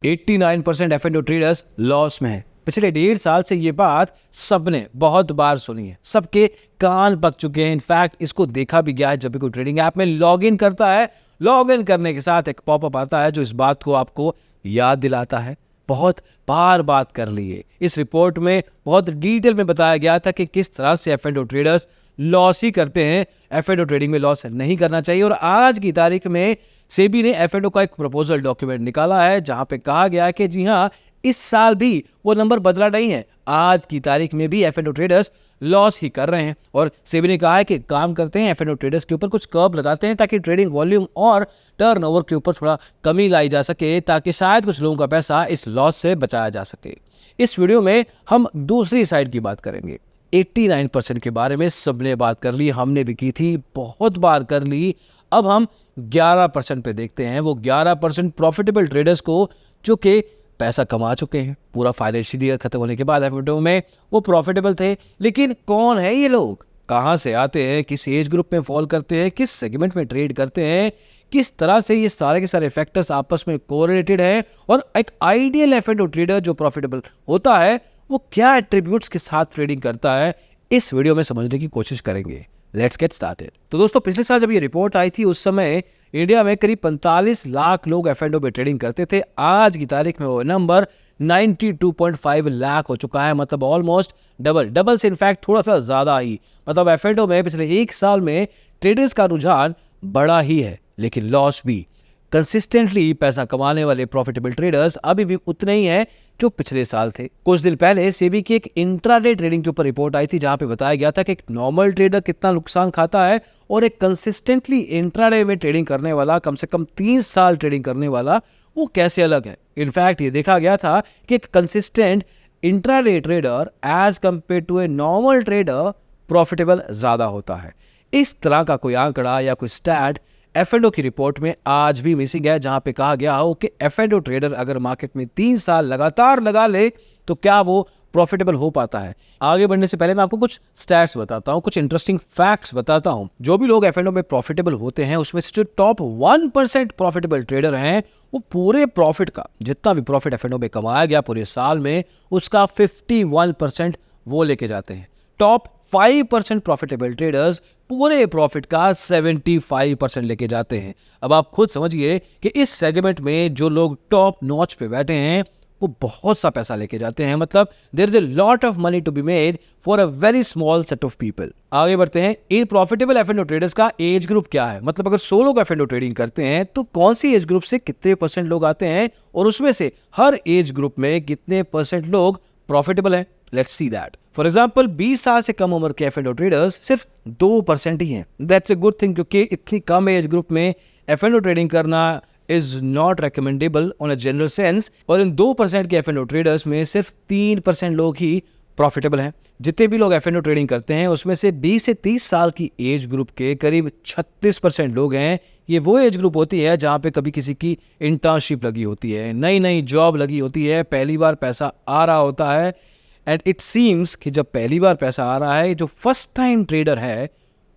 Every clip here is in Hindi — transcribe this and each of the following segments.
89% F&O ट्रेडर्स लॉस में है। पिछले 1.5 साल से ये बात सबने बहुत बार सुनी है, सबके कान पक चुके हैं। इनफैक्ट इसको देखा भी गया है जब भी कोई ट्रेडिंग ऐप में लॉग इन करता है, लॉग इन करने के साथ एक पॉपअप आता है जो इस बात को आपको याद दिलाता है। बहुत बार बात कर ली है। इस रिपोर्ट में बहुत डिटेल में बताया गया था कि किस तरह से F&O ट्रेडर्स लॉस ही करते हैं। F&O ट्रेडिंग में लॉस नहीं करना चाहिए। और आज की तारीख में सेबी ने F&O का एक प्रपोजल डॉक्यूमेंट निकाला है जहां पे कहा गया है कि जी हाँ, इस साल भी वो नंबर बदला नहीं है। आज की तारीख में भी F&O ट्रेडर्स लॉस ही कर रहे हैं और सेबी ने कहा है कि काम करते हैं F&O ट्रेडर्स के ऊपर कुछ कर्व लगाते हैं ताकि ट्रेडिंग वॉल्यूम और टर्नओवर के ऊपर थोड़ा कमी लाई जा सके, ताकि शायद कुछ लोगों का पैसा इस लॉस से बचाया जा सके। इस वीडियो में हम दूसरी साइड की बात करेंगे। 89% के बारे में सबने बात कर ली, हमने भी की थी, बहुत बार कर ली। अब हम 11% पे देखते हैं। वो 11% प्रॉफिटेबल ट्रेडर्स को जो कि पैसा कमा चुके हैं। पूरा फाइनेंशियल ईयर खत्म होने के बाद F&O में वो प्रॉफिटेबल थे। लेकिन कौन है ये लोग, कहाँ से आते हैं, किस एज ग्रुप में फॉल करते हैं, किस सेगमेंट में ट्रेड करते हैं, किस तरह से ये सारे के सारे फैक्टर्स आपस में कोरिलेटेड हैं, और एक आइडियल F&O ट्रेडर जो प्रॉफिटेबल होता है वो क्या एट्रीब्यूट्स के साथ ट्रेडिंग करता है, इस वीडियो में समझने की कोशिश करेंगे। Let's get started. तो दोस्तों, पिछले साल जब ये रिपोर्ट आई थी उस समय इंडिया में करीब 45 लाख लोग F&O में ट्रेडिंग करते थे। आज की तारीख में वो नंबर 92.5 लाख हो चुका है। मतलब ऑलमोस्ट डबल से इनफैक्ट थोड़ा सा ज्यादा ही। मतलब F&O में पिछले 1 साल में ट्रेडर्स का रुझान बड़ा ही है, लेकिन लॉस भी। कंसिस्टेंटली पैसा कमाने वाले प्रॉफिटेबल ट्रेडर्स अभी भी उतने ही हैं जो पिछले साल थे। कुछ दिन पहले सेबी की एक इंट्राडे ट्रेडिंग के ऊपर रिपोर्ट आई थी जहां पे बताया गया था कि एक नॉर्मल ट्रेडर कितना नुकसान खाता है और एक कंसिस्टेंटली इंट्राडे में ट्रेडिंग करने वाला, कम से कम 3 साल ट्रेडिंग करने वाला, वो कैसे अलग है। इनफैक्ट ये देखा गया था कि एक consistent intraday trader as compare to a normal trader profitable ज्यादा होता है। इस तरह का कोई आंकड़ा या कोई स्टैट F&O की रिपोर्ट में आज भी मिसिंग है, जहां पे कहा गया हो कि F&O ट्रेडर अगर मार्केट में 3 साल लगातार लगा ले तो क्या वो प्रॉफिटेबल हो पाता है। आगे बढ़ने से पहले मैं आपको कुछ स्टैट्स बताता हूं, कुछ इंटरेस्टिंग फैक्ट्स बताता हूं। जो भी लोग F&O में प्रॉफिटेबल होते हैं उसमें से जो टॉप 1% प्रॉफिटेबल ट्रेडर हैं वो पूरे प्रॉफिट का, जितना भी प्रॉफिट F&O में कमाया गया पूरे साल में, उसका 51% वो लेके जाते हैं। टॉप 5% प्रॉफिटेबल ट्रेडर्स पूरे प्रॉफिट का 75% लेके जाते हैं। अब आप खुद समझिए कि इस सेगमेंट में जो लोग टॉप नॉच पे बैठे हैं वो बहुत सा पैसा लेके जाते हैं। मतलब there is a lot of money to be made for a very small set of people. आगे बढ़ते हैं। इन प्रॉफिटेबल F&O ट्रेडर्स का एज ग्रुप क्या है। मतलब अगर 100 लोग F&O ट्रेडिंग करते हैं तो कौन सी एज ग्रुप से कितने % लोग आते हैं और उसमें से हर एज ग्रुप में कितने % लोग प्रॉफिटेबल हैं। Let's see that. For example 20 साल से कम उम्र के F&O ट्रेडर्स सिर्फ 2% ही हैं। दैट्स अ गुड थिंग, क्योंकि इतनी कम एज ग्रुप में F&O ट्रेडिंग करना is not recommendable on a general sense. और इन 2% के F&O ट्रेडर्स में सिर्फ 3% लोग ही प्रॉफिटेबल हैं। जितने भी लोग F&O ट्रेडिंग करते हैं उसमें से 20 से 30 साल की एज ग्रुप के करीब 36% लोग हैं। ये वो एज ग्रुप होती है जहाँ पे कभी किसी की इंटर्नशिप लगी होती है, नई नई जॉब लगी होती है, पहली बार पैसा आ रहा होता है। एंड इट सीम्स कि जब पहली बार पैसा आ रहा है, जो फर्स्ट टाइम ट्रेडर है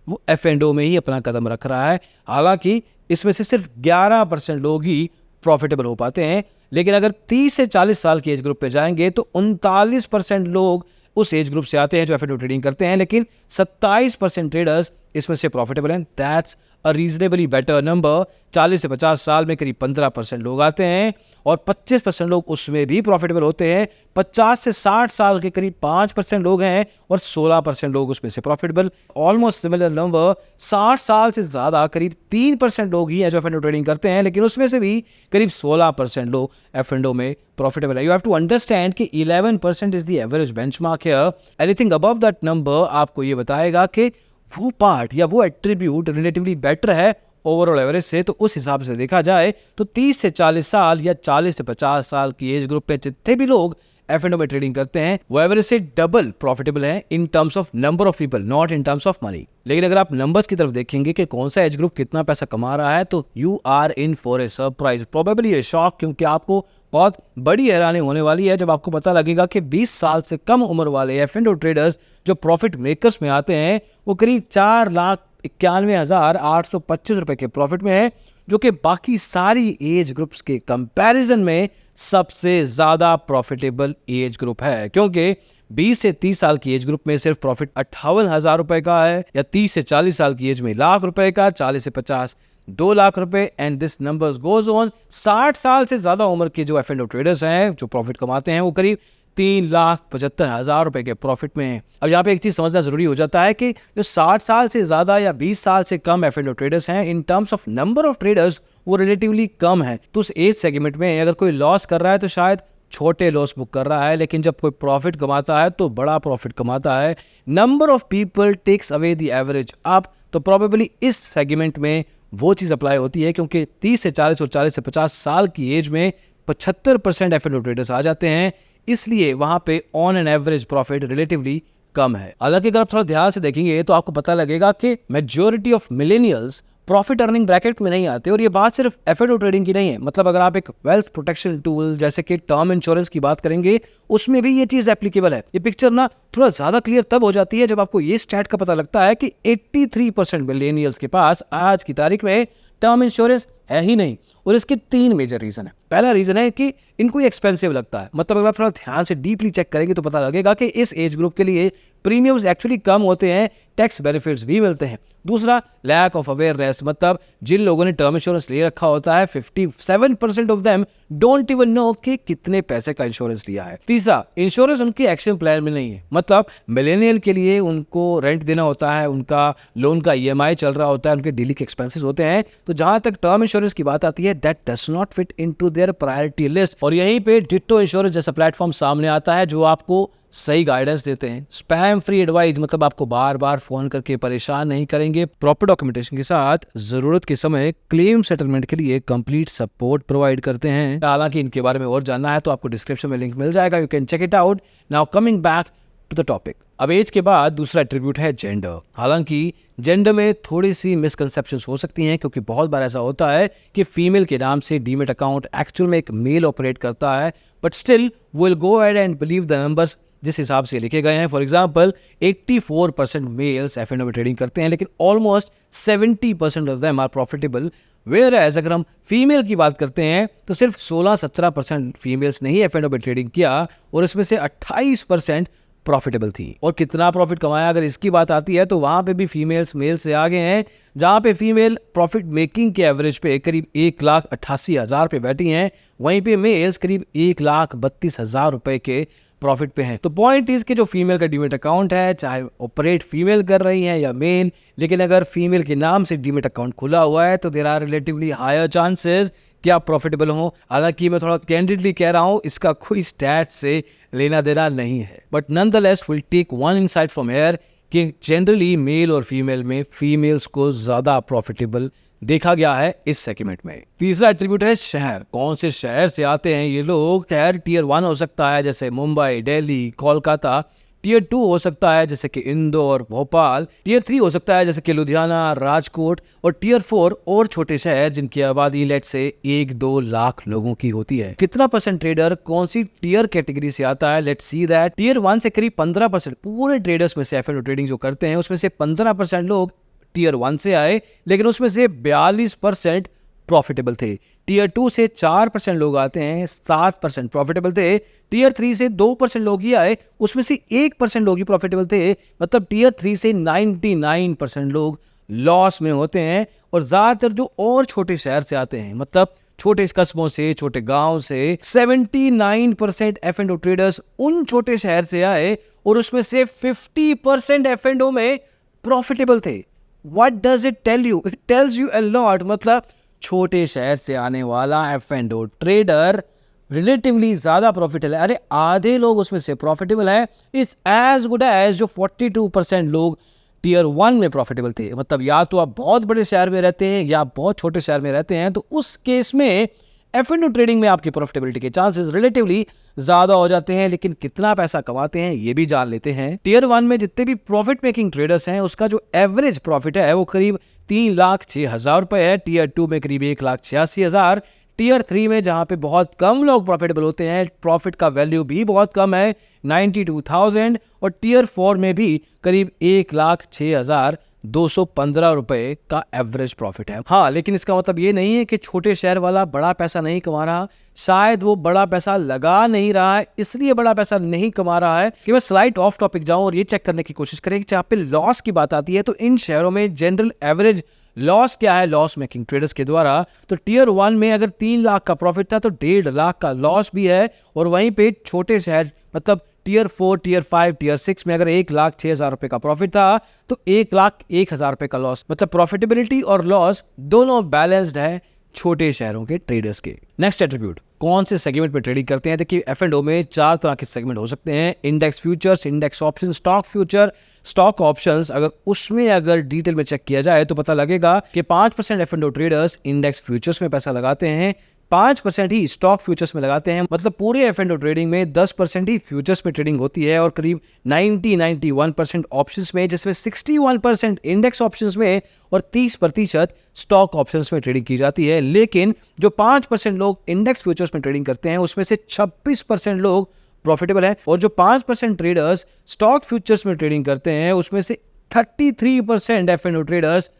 वो F&O में ही अपना कदम रख रहा है। हालांकि इसमें से सिर्फ 11% लोग ही प्रॉफिटेबल हो पाते हैं। लेकिन अगर 30 से 40 साल की एज ग्रुप पे जाएंगे तो 39% लोग उस एज ग्रुप से आते हैं जो F&O ट्रेडिंग करते हैं, लेकिन 27% ट्रेडर्स इसमें से प्रॉफिटेबल हैं। That's a reasonably better number. 40 से 50 साल में करीब 15% लोग आते हैं और 25% लोग उसमें भी प्रॉफिटेबल होते हैं। 50 से 60 साल के करीब 5% लोग हैं और 16% लोग उसमें से प्रॉफिटेबल। ऑलमोस्ट सिमिलर नंबर 60 साल से ज्यादा करीब 3% लोग ही हैं जो F&O ट्रेडिंग करते हैं, लेकिन उसमें से भी करीब 16% लोग F&O में प्रॉफिटेबल है। यू हैव टू अंडरस्टैंड कि 11% is the average benchmark here. Anything above that number आपको ये बताएगा कि वो पार्ट या वो एट्रीब्यूट रिलेटिवली बेटर है ओवरऑल एवरेज से। तो उस हिसाब से देखा जाए तो 30 से 40 साल या 40 से 50 साल की एज ग्रुप पे जितने भी लोग F&O में ट्रेडिंग करते हैं वो एवरेज से डबल प्रॉफिटेबल हैं इन terms of number of people, not in terms of money. लेकिन अगर आप नंबर्स की तरफ देखेंगे कि कौन सा एज ग्रुप कितना पैसा कमा रहा है तो you are in for a surprise, probably a shock, क्योंकि आपको बहुत बड़ी हैरानी होने वाली है जब आपको पता लगेगा कि 20 साल से कम उम्र वाले F&O ट्रेडर्स जो प्रॉफिट मेकर्स में आते हैं वो करीब 4,91,825 रुपए के प्रॉफिट में है, जो कि बाकी सारी एज ग्रुप्स के कंपैरिजन में सबसे ज़्यादा प्रॉफिटेबल एज ग्रुप है, क्योंकि 20 से 30 साल की एज ग्रुप में सिर्फ प्रॉफिट 58,000 रुपए का है, या 30 से 40 साल की एज में लाख रुपए का, 40 से 50 2 लाख रुपए, and this numbers goes on. 60 साल से ज्यादा उम्र के जो F&O ट्रेडर्स हैं जो प्रॉफिट कमाते हैं वो करीब 3,75,000 रुपए के प्रॉफिट में है। अब यहाँ पे एक चीज समझना जरूरी हो जाता है कि जो 60 साल से ज्यादा या 20 साल से कम F&O ट्रेडर्स हैं, इन terms of number of traders वो रिलेटिवली कम है। तो उस एज सेगमेंट में अगर कोई लॉस कर रहा है तो शायद छोटे लॉस बुक कर रहा है, लेकिन जब कोई प्रॉफिट कमाता है तो बड़ा प्रॉफिट कमाता है। Number of people takes away the average up, तो प्रोबेबली इस सेगमेंट में वो चीज़ अप्लाई होती है, क्योंकि 30 से 40 और 40 से 50 साल की एज में 75% F&O ट्रेडर्स आ जाते हैं, इसलिए वहां पे on an average profit relatively कम है। हालांकि अगर आप थोड़ा ध्यान से देखेंगे तो आपको पता लगेगा कि majority of millennials profit earning bracket में नहीं आते, और ये बात सिर्फ F&O ट्रेडिंग की नहीं है। मतलब अगर आप एक वेल्थ प्रोटेक्शन टूल जैसे कि टर्म इंश्योरेंस की बात करेंगे, उसमें भी ये चीज एप्लीकेबल है। ये पिक्चर ना थोड़ा ज्यादा क्लियर तब हो जाती है जब आपको ये स्टैट का पता लगता है कि 83% मिलेनियल्स के पास आज की तारीख में टर्म इंश्योरेंस है ही नहीं, और इसके 3 मेजर रीजन है। पहला रीजन है कि इनको एक्सपेंसिव लगता है। मतलब अगर आप थोड़ा ध्यान से डीपली चेक करेंगे तो पता लगेगा कि इस एज ग्रुप के लिए प्रीमियम्स एक्चुअली कम होते हैं, टैक्स बेनिफिट्स भी मिलते हैं। दूसरा, लैक ऑफ अवेयरनेस, मतलब जिन लोगों ने टर्म इंश्योरेंस ले रखा होता है 57% of them don't even know कि कितने पैसे का इंश्योरेंस लिया है। तीसरा, इंश्योरेंस उनके एक्शन प्लान में नहीं है। मतलब मिलेनियल के लिए उनको रेंट देना होता है, उनका लोन का EMI चल रहा होता है, उनके डेली के एक्सपेंसेस होते हैं। तो जहां तक टर्म इंश्योरेंस की बात आती है, that does not fit into their priority list. और यहीं पे डिट्टो इंश्योरेंस जैसा प्लेटफॉर्म सामने आता है जो आपको सही गाइडेंस देते हैं, स्पैम फ्री एडवाइस, मतलब आपको बार बार फोन करके परेशान नहीं करेंगे, प्रॉपर डॉक्यूमेंटेशन के साथ जरूरत के समय क्लेम सेटलमेंट के लिए कंप्लीट सपोर्ट प्रोवाइड करते हैं। हालांकि इनके बारे में और जानना है तो आपको डिस्क्रिप्शन में लिंक मिल जाएगा, you can check it out. Now coming back to the topic, अब एज के बाद दूसरा एट्रीब्यूट है जेंडर। हालांकि जेंडर में थोड़ी सी मिसकंसेप्शंस हो सकती हैं, क्योंकि बहुत बार ऐसा होता है कि फीमेल के नाम से डीमेट अकाउंट एक्चुअल में एक मेल ऑपरेट करता है, but still will go ahead and believe the numbers जिस हिसाब से लिखे गए हैं। फॉर एग्जाम्पल 84% मेल्स F&O में ट्रेडिंग करते हैं, लेकिन almost 70% of them are profitable. Whereas अगर हम फीमेल की बात करते हैं तो सिर्फ 16-17% फीमेल्स ने ही F&O में ट्रेडिंग किया, और इसमें से 28% प्रॉफिटेबल थी। और कितना प्रॉफिट कमाया अगर इसकी बात आती है तो वहां पे भी फीमेल्स मेल से आगे हैं, जहां पे फीमेल प्रॉफिट मेकिंग के एवरेज पे करीब 1,88,000 पे बैठी हैं, वहीं पे मेल्स करीब 1,32,000 रुपए के प्रॉफिट पे हैं। तो पॉइंट इज कि जो फीमेल का डीमेट अकाउंट है, चाहे ऑपरेट फीमेल कर रही हैं या मेल, लेकिन अगर फीमेल के नाम से डीमेट अकाउंट खुला हुआ है तो there are relatively higher chances कि आप प्रॉफिटेबल हो। हालांकि मैं थोड़ा कैंडिडली कह रहा हूँ, इसका कोई स्टैट से लेना देना नहीं है, but nonetheless will take one insight from here कि जनरली मेल और फीमेल में फीमेल्स को ज्यादा प्रॉफिटेबल देखा गया है इस सेगमेंट में। तीसरा एट्रीब्यूट है शहर। कौन से शहर से आते हैं ये लोग? शहर टियर 1 हो सकता है जैसे मुंबई, दिल्ली, कोलकाता। टियर 2 हो सकता है जैसे कि इंदौर, भोपाल। टियर 3 हो सकता है जैसे कि लुधियाना, राजकोट। और टियर 4 और छोटे शहर जिनकी आबादी लेट से 1-2 लाख लोगों की होती है। कितना परसेंट ट्रेडर कौन सी टियर कैटेगरी से आता है? Let's see that. टियर 1 से करीब 15% पूरे ट्रेडर्स में से F&O ट्रेडिंग जो करते हैं उसमें से 15% लोग टियर 1 से आए, लेकिन उसमें से 42% प्रॉफिटेबल थे। टियर 2 से 4% लोग आते हैं, 7% प्रॉफिटेबल थे। टियर 3 से 2% लोग ही आए, उसमें से 1% लोग ही प्रॉफिटेबल थे। मतलब टियर 3 से 99% लोग लॉस में होते हैं। और ज्यादातर जो और छोटे शहर से आते हैं, मतलब छोटे कस्बों से, छोटे गांव से, 79% F&O ट्रेडर्स उन छोटे शहर से आए, और उसमें से 50% F&O में प्रॉफिटेबल थे। What does it tell you? It tells you a lot। मतलब छोटे शहर से आने वाला F&O ट्रेडर रिलेटिवली ज्यादा प्रॉफिटेबल है। अरे आधे लोग उसमें से प्रॉफिटेबल है, इज एज गुड एज जो 42% लोग टियर 1 में प्रॉफिटेबल थे। मतलब या तो आप बहुत बड़े शहर में रहते हैं या बहुत छोटे शहर में रहते हैं, तो उस केस में F&O ट्रेडिंग में आपकी प्रॉफिटेबिलिटी के चांसेस रिलेटिवली ज्यादा हो जाते हैं। लेकिन कितना पैसा कमाते हैं ये भी जान लेते हैं। टियर 1 में जितने भी प्रॉफिट मेकिंग ट्रेडर्स हैं उसका जो एवरेज प्रॉफिट है वो करीब 3,06,000 रुपए है। टियर 2 में करीब 1,86,000। टियर 3 में जहां पे बहुत कम लोग प्रॉफिटेबल होते हैं, प्रॉफिट का वैल्यू भी बहुत कम है, 92,000। और टियर 4 में भी करीब 1,06,000 215 रुपए का एवरेज प्रॉफिट है। हाँ, लेकिन इसका मतलब ये नहीं है कि छोटे शेयर वाला बड़ा पैसा नहीं कमा रहा। शायद वो बड़ा पैसा लगा नहीं रहा है, इसलिए बड़ा पैसा नहीं कमा रहा है। कि मैं स्लाइड ऑफ टॉपिक जाऊं और ये चेक करने की कोशिश करें कि जहाँ पे लॉस की बात आती है तो इन शेयरों में जनरल एवरेज लॉस क्या है लॉस मेकिंग ट्रेडर्स के द्वारा। तो टियर 1 में अगर 3 लाख का प्रॉफिट था तो 1.5 लाख का लॉस भी है। और वहीं पे छोटे शेयर मतलब टियर 4, टियर 5, टियर 6 में अगर 1,06,000 रुपए का प्रॉफिट था तो 1,01,000 रुपए का लॉस। मतलब प्रॉफिटेबिलिटी और लॉस दोनों बैलेंस्ड है छोटे शहरों के ट्रेडर्स के। नेक्स्ट एट्रीब्यूट, कौन से सेगमेंट में ट्रेडिंग करते हैं। देखिए F&O में 4 तरह के सेगमेंट हो सकते हैं, index futures, index option, stock future, stock options. अगर डिटेल में चेक किया जाए तो पता लगेगा कि 5% F&O ट्रेडर्स इंडेक्स फ्यूचर्स में पैसा लगाते हैं, 5% ही स्टॉक फ्यूचर्स में लगाते हैं। मतलब पूरे F&O ट्रेडिंग में 10% ही फ्यूचर्स में ट्रेडिंग होती है और करीब 91% ऑप्शंस में, जिसमें 61% इंडेक्स ऑप्शंस में और 30% स्टॉक ऑप्शंस में ट्रेडिंग की जाती है। लेकिन जो 5% लोग इंडेक्स फ्यूचर्स में ट्रेडिंग करते हैं उसमें से 26% लोग प्रॉफिटेबल हैं और जो 5% ट्रेडर्स स्टॉक फ्यूचर्स में ट्रेडिंग करते हैं उसमें से 33% F&O ट्रेडर्स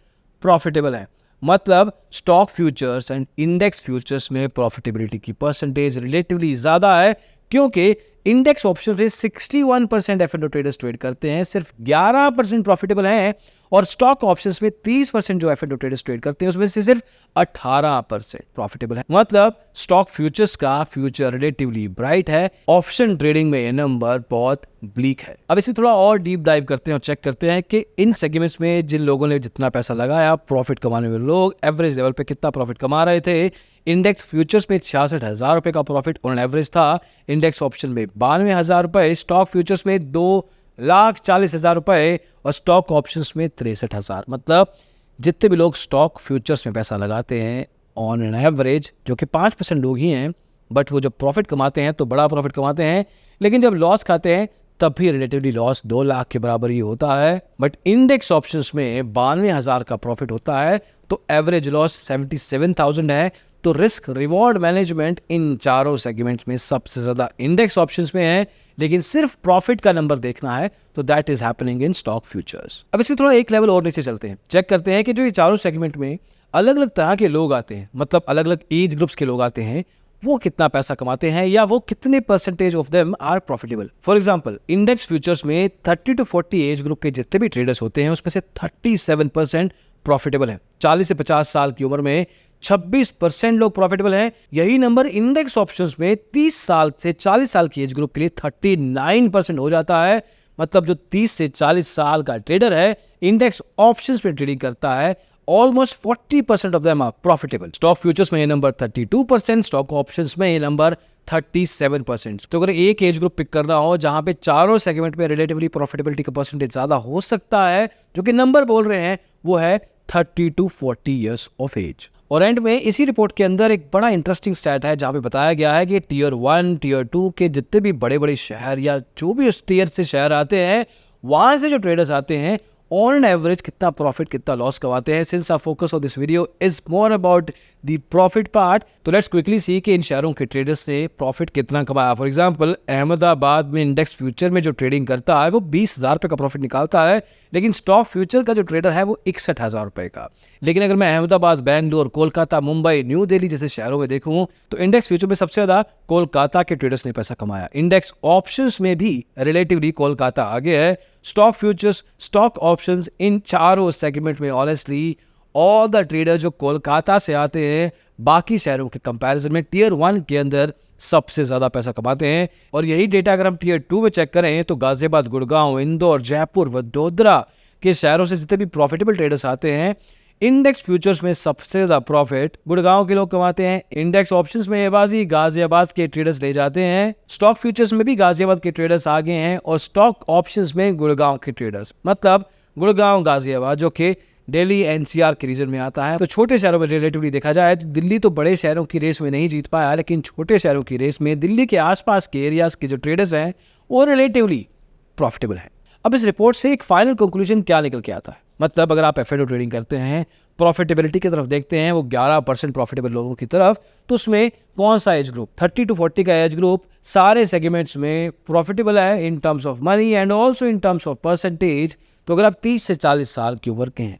प्रॉफिटेबल हैं। मतलब stock futures and index futures में प्रॉफिटेबिलिटी की परसेंटेज रिलेटिवली ज्यादा है, क्योंकि इंडेक्स ऑप्शन में 61% F&O ट्रेडर्स ट्रेड करते हैं, सिर्फ 11% प्रॉफिटेबल हैं। और स्टॉक ऑप्शंस में 30% जो F&O ट्रेडर्स ट्रेड करते हैं उसमें से सिर्फ 18% प्रॉफिटेबल है। मतलब स्टॉक फ्यूचर्स का फ्यूचर रिलेटिवली ब्राइट है, ऑप्शन ट्रेडिंग में ये नंबर बहुत ब्लीक है। अब इसमें थोड़ा और डीप डाइव करते हैं और चेक करते हैं कि इन सेगमेंट्स में जिन लोगों ने जितना पैसा लगाया, प्रॉफिट कमाने वाले लोग एवरेज लेवल पे कितना प्रॉफिट कमा रहे थे। इंडेक्स फ्यूचर्स में 66,000 रुपए का प्रॉफिट ऑन एवरेज था, इंडेक्स ऑप्शन में 92,000 रुपए, स्टॉक फ्यूचर्स में 2,40,000 रुपए और स्टॉक ऑप्शंस में 63,000। मतलब जितने भी लोग स्टॉक फ्यूचर्स में पैसा लगाते हैं ऑन एन एवरेज, जो कि 5% लोग ही हैं, बट वो जब प्रॉफिट कमाते हैं तो बड़ा प्रॉफिट कमाते हैं, लेकिन जब लॉस खाते हैं तब भी रिलेटिवली लॉस 2 लाख के बराबर ही होता है। बट इंडेक्स ऑप्शंस में 92,000 का प्रॉफिट होता है तो एवरेज लॉस 77,000 है। तो रिस्क रिवॉर्ड मैनेजमेंट इन चारों सेगमेंट्स में सबसे ज्यादा इंडेक्स ऑप्शंस में है, लेकिन सिर्फ प्रॉफिट का नंबर देखना है तो that is happening in stock futures. अब इसमें थोड़ा एक लेवल और नीचे चलते हैं, चेक करते हैं कि जो ये चारों सेगमेंट में अलग अलग तरह के लोग आते हैं, मतलब अलग अलग एज ग्रुप्स के लोग आते हैं, वो कितना पैसा कमाते हैं या वो कितने percentage of them are profitable. For example index futures में 30 to 40 एज ग्रुप के जितने भी ट्रेडर्स होते हैं उसमें से 37% प्रॉफिटेबल है। 40 से 50 साल की उम्र में 26% लोग प्रॉफिटेबल हैं। यही नंबर इंडेक्स ऑप्शंस में 30 साल से 40 साल की एज ग्रुप के लिए 39% हो जाता है। मतलब जो 30 से 40 साल का ट्रेडर है इंडेक्स ऑप्शंस में ट्रेडिंग करता है, almost 40% of them are profitable. Stock futures में ये नंबर 32%, स्टॉक ऑप्शंस में ये नंबर 37%। तो अगर एक एज ग्रुप पिक करना हो जहां पे चारों सेगमेंट में रिलेटिवली प्रॉफिटेबिलिटी का परसेंटेज ज्यादा हो सकता है, जो कि नंबर बोल रहे हैं वो है 30 to 40 ईयर्स ऑफ एज। और एंड में इसी रिपोर्ट के अंदर एक बड़ा इंटरेस्टिंग स्टैट है जहां पे बताया गया है कि टियर 1, टियर 2 के जितने भी बड़े बड़े शहर या जो भी उस टियर से शहर आते हैं, वहां से जो ट्रेडर्स आते हैं ऑन एवरेज कितना प्रॉफिट कितना लॉस कमाते हैं। Since our focus of this video is more about the profit part, तो लेट्स क्विकली सी कि इन शहरों के ट्रेडर्स ने प्रॉफिट कितना कमाया। फॉर एग्जांपल अहमदाबाद में इंडेक्स फ्यूचर में जो ट्रेडिंग करता है वो 20,000 रुपये का प्रॉफिट निकालता है, लेकिन स्टॉक फ्यूचर का जो ट्रेडर है वो 61,000 रुपये का। लेकिन अगर मैं अहमदाबाद, बेंगलोर, कोलकाता, मुंबई, न्यू दिल्ली जैसे शहरों में देखूं तो इंडेक्स फ्यूचर में सबसे ज्यादा कोलकाता के ट्रेडर्स ने पैसा कमाया। इंडेक्स ऑप्शंस में भी रिलेटिवली कोलकाता आगे है। स्टॉक फ्यूचर्स, स्टॉक ऑप्शंस, इन चारों सेगमेंट में ऑनेस्टली ऑल द ट्रेडर जो कोलकाता से आते हैं बाकी शहरों के कंपैरिजन में टियर 1 के अंदर सबसे ज्यादा पैसा कमाते हैं। और यही डेटा अगर हम टियर 2 में चेक करें तो गाजियाबाद, गुड़गांव, इंदौर, जयपुर, वडोदरा के शहरों से जितने भी प्रॉफिटेबल ट्रेडर्स आते हैं, इंडेक्स फ्यूचर्स में सबसे ज्यादा प्रॉफिट गुड़गांव के लोग कमाते हैं। इंडेक्स ऑप्शंस में ये बाजी गाजियाबाद के ट्रेडर्स ले जाते हैं। स्टॉक फ्यूचर्स में भी गाजियाबाद के ट्रेडर्स आगे हैं और स्टॉक ऑप्शंस में गुड़गांव के ट्रेडर्स, मतलब गुड़गांव, गाजियाबाद जो कि दिल्ली एनसीआर के रीजन में आता है। तो छोटे शहरों में रिलेटिवली देखा जाए तो दिल्ली तो बड़े शहरों की रेस में नहीं जीत पाया, लेकिन छोटे शहरों की रेस में दिल्ली के आसपास के एरियाज के जो ट्रेडर्स हैं वो रिलेटिवली प्रॉफिटेबल हैं। अब इस रिपोर्ट से एक फाइनल कंक्लूजन क्या निकल के आता है? मतलब अगर आप F&O ट्रेडिंग करते हैं, प्रॉफिटेबिलिटी की तरफ देखते हैं, वो 11% प्रॉफिटेबल लोगों की तरफ, तो उसमें कौन सा एज ग्रुप, 30 to 40 का एज ग्रुप सारे सेगमेंट्स में प्रॉफिटेबल है इन terms of money and also in terms of percentage. तो अगर आप 30 से 40 साल की उम्र के हैं,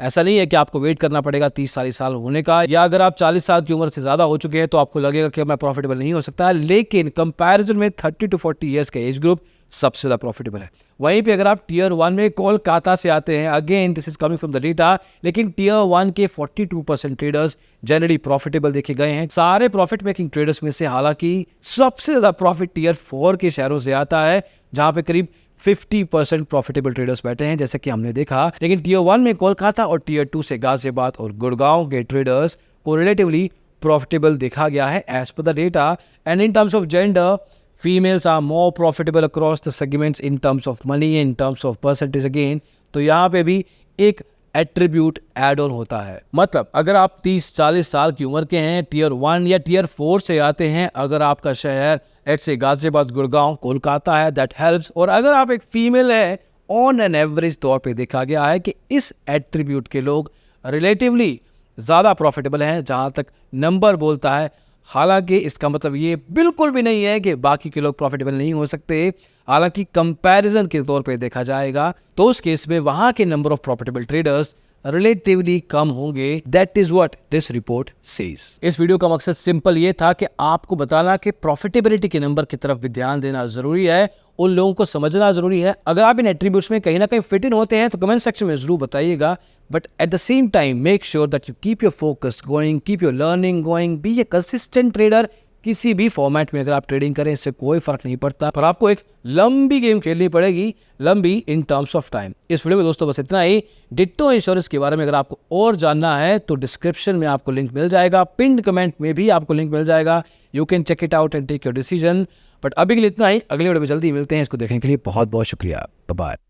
ऐसा नहीं है कि आपको वेट करना पड़ेगा 30-40 साल होने का, या अगर आप 40 साल की उम्र से ज़्यादा हो चुके हैं तो आपको लगेगा कि मैं प्रॉफिटेबल नहीं हो सकता, लेकिन कंपैरिजन में 30 to 40 ईयर्स का एज ग्रुप सबसे ज़्यादा प्रॉफिटेबल है। वहीं पे अगर आप टियर 1 में कोलकाता से आते हैं, again this is coming from the data, लेकिन टियर 1 के 42% ट्रेडर्स जनरली प्रॉफिटेबल देखे गए हैं सारे प्रॉफिट मेकिंग ट्रेडर्स में से। हालांकि सबसे ज़्यादा प्रॉफिट टियर 4 के शहरों से आता है, जहां पे करीब 50% प्रॉफिटेबल ट्रेडर्स बैठे हैं, जैसे कि हमने देखा। लेकिन टियर 1 में कोलकाता और टियर 2 से गाजियाबाद और गुड़गांव के ट्रेडर्स को रिलेटिवली प्रॉफिटेबल देखा गया है as per the data. And in terms of gender, females are more profitable across the segments in terms of money, in terms of percentage again। तो यहाँ पे भी एक एट्रीब्यूट एड ऑन होता है। मतलब अगर आप 30-40 साल की उम्र के हैं, टियर 1 या टियर 4 से आते हैं, अगर आपका शहर लेट्स से गाजियाबाद, गुड़गांव, कोलकाता है, दैट हेल्प्स। और अगर आप एक फीमेल है, ऑन एन एवरेज तौर पे देखा गया है कि इस एट्रीब्यूट के लोग रिलेटिवली ज़्यादा प्रॉफिटेबल हैं, जहाँ तक नंबर बोलता है। हालांकि इसका मतलब ये बिल्कुल भी नहीं है कि बाकी के लोग प्रॉफिटेबल नहीं हो सकते। हालांकि कंपैरिजन के तौर पे देखा जाएगा तो उस केस में वहां के number of profitable traders relatively कम होंगे। That is what this report says. इस वीडियो का मकसद सिंपल ये था कि आपको बताना कि प्रॉफिटेबिलिटी के नंबर की तरफ भी ध्यान देना जरूरी है, उन लोगों को समझना जरूरी है। अगर आप इन एट्रीब्यूट्स में कहीं ना कहीं फिट इन होते हैं तो कमेंट सेक्शन में जरूर बताइएगा। But at the same time, make sure that you keep your focus going, keep your learning going, be a consistent trader। किसी भी फॉर्मेट में अगर आप ट्रेडिंग करें इससे कोई फर्क नहीं पड़ता, पर आपको एक लंबी गेम खेलनी पड़ेगी, लंबी इन टर्म्स ऑफ टाइम। इस वीडियो में दोस्तों बस इतना ही। डिट्टो इंश्योरेंस के बारे में अगर आपको और जानना है तो डिस्क्रिप्शन में आपको लिंक मिल जाएगा, पिन्ड कमेंट में भी आपको लिंक मिल जाएगा। You can check it out and take your decision. But अभी के लिए इतना ही, अगले वीडियो में जल्दी मिलते हैं। इसको देखने के लिए बहुत बहुत शुक्रिया। Bye bye.